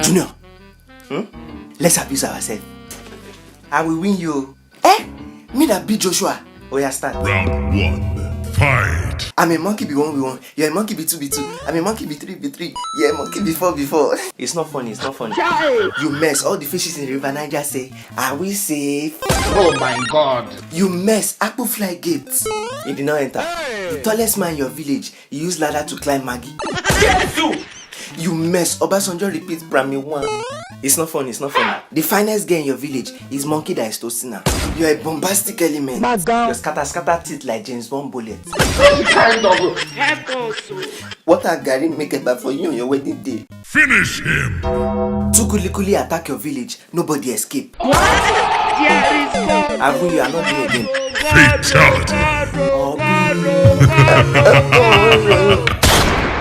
Junior, let's abuse ourselves. I will win you. Eh? Me that beat Joshua. Oh yeah, start. Round 1. Fight. I'm a monkey B1 You're a monkey B2 I'm a monkey B3 You're a monkey B4 It's not funny. You mess. All the fishes in the river Niger say, are we safe? Oh my God. You mess. Apple fly gates. He did not enter. The tallest man in your village, he used ladder to climb Maggie. You mess. Obasanjo repeats Prami 1. It's not funny. The finest girl in your village is monkey that is toasting her. You're a bombastic element. Your scatter teeth like James Bond bullet. What a Gary make it back for you on your wedding day. Finish him. Two kuli attack your village. Nobody escape. Abu, you are not doing again. Fatality. Oh,